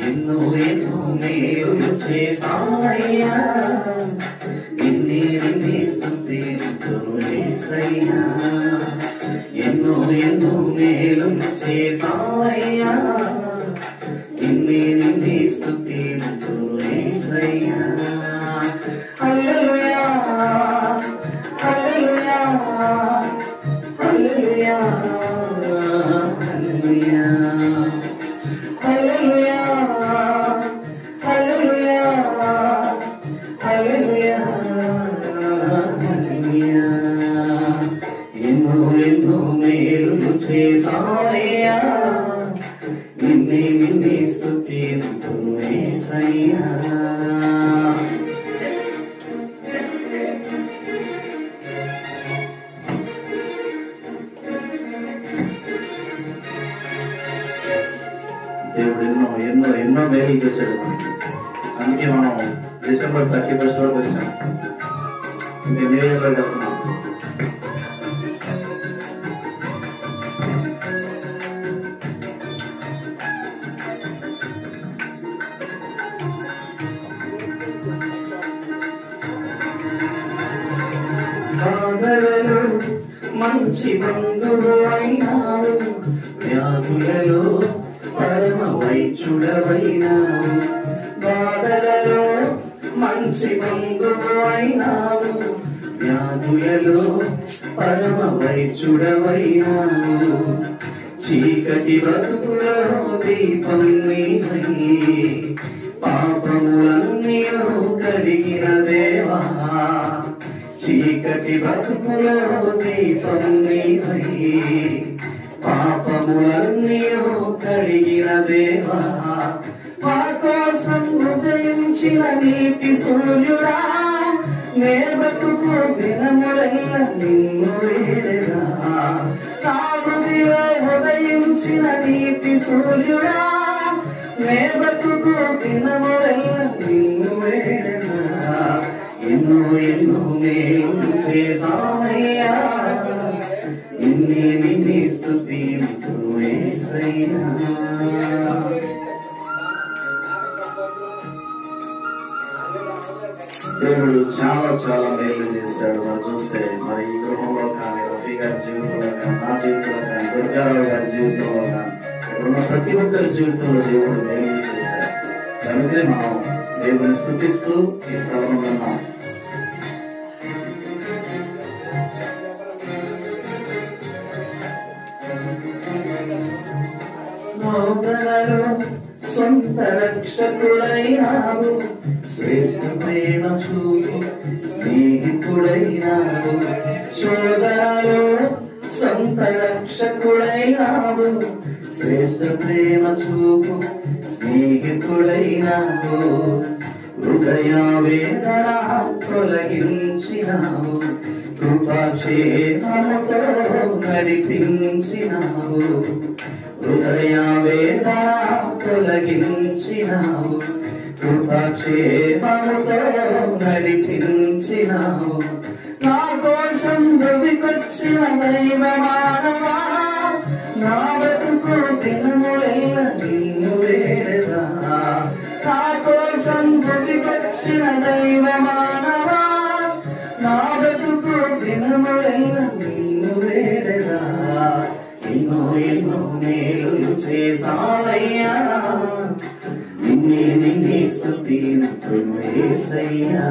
ఎన్నో ఎన్నో మేలు చేసావయ్యా, నిన్నే నిన్నే స్తుతింతును యేసయ్యా. ఎన్నో ఎన్నో మేలు చేసావయ్యా, నిన్నే నిన్నే స్తుతింతును యేసయ్యా. హల్లెలూయా హల్లెలూయా హల్లెలూయా హల్లెలూయా హల్లెలూయా హల్లెలూయా హల్లెలూయా హల్లెలూయా. ఎన్నో ఎన్నో మేలులు చేసావయ్యా, నిన్నే నిన్నే స్తుతింతును యేసయ్యా. దేవుడు ఎన్నో ఎన్నో ఎన్నో మేలు చేశాడు మనకి. అందుకే మనం డిసెంబర్ 31 వరకు వచ్చాం. ఇంకా న్యూ ఇయర్ లో వెళ్తున్నాం. మంచి బంధువు అయినావు, వ్యాధులలో పరమ వైద్యుడవైనావు. బాధలలో మంచి బంధువు అయినావు, వ్యాధులలో పరమ వైద్యుడవైనావు. చీకటి బ్రతుకులో దీపం నీవై, పాపములన్నీ కడిగిన దేవా. చీకటి బ్రతుకులో దీపం నీవై, పాపములన్నీ కడిగిన దేవా. మా కోసం ఉదయించిన నీతి సూర్యుడా, నే బ్రతుకు దినములెల్ల నిన్ను వేడెదా. నా హృదయంలో ఉదయించిన నీతి సూర్యుడా, నే బ్రతుకు దినములెల్ల నిన్ను వేడెదా. ఎన్నో ఎన్నో మేలు చేసావయ్యా, నిన్నే నిన్నే స్తుతింతును యేసయ్యా. దేవుడు చాలా చాలా మేలు చేశాడు. మనం చూస్తే మరి ఈ గృహంలో కానీ, రఫీ గారి జీవితంలో కానీ, నా జీవితంలో కానీ, దుర్గారావు గారి జీవితంలో కానీ, ఇక్కడున్న ప్రతి ఒక్కరి జీవితంలో దేవుడు మేలు చేశాడు. అందుకే మనం దేవుని స్తుతిస్తూ ఈ స్థలంలో ఉన్నాం. సొంత రక్షకుడైనావు, శ్రేష్ఠ ప్రేమ చూపు స్నేహితుడైనావు. శోధనలో సొంత రక్షకుడైనావు, శ్రేష్ఠ ప్రేమ చూపు స్నేహితుడైనావు. హృదయ వేదన తొలగించినావు, కృపాక్షేమముతో నడిపించినావు. హృదయ వేదన తొలగించినావు, కృపాక్షేమముతో నడిపించినావు. నా కోసం బ్రతికొచ్చిన దైవ మానవా, నా బ్రతుకు దినములెల్ల నిన్ను వేడెదా. నా కోసం బ్రతికొచ్చిన దైవ మానవా, నా బ్రతుకు దినములెల్ల నిన్ను వేడెదా. ఎన్నో ఎన్నో మేలులు చేసావయ్యా, నిన్నే నిన్నే స్తుతింతును యేసయ్యా.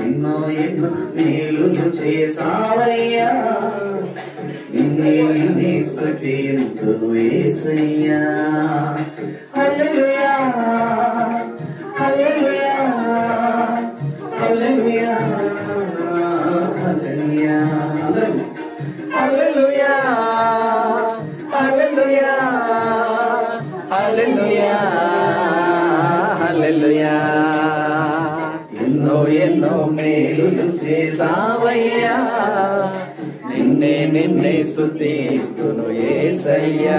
ఎన్నో ఎన్నో మేలులు చేసావయ్యా, నిన్నే నిన్నే స్తుతింతును యేసయ్యా. హల్లెలూయా హల్లెలూయా హల్లెలూయా హల్లెలూయా హల్లెలూయా హల్లెలూయా హల్లెలూయా హల్లెలూయా. ఎన్నో ఎన్నో మేలులు చేసావయ్యా, యేసయ్యా నిన్నే స్తుతింతును యేసయ్యా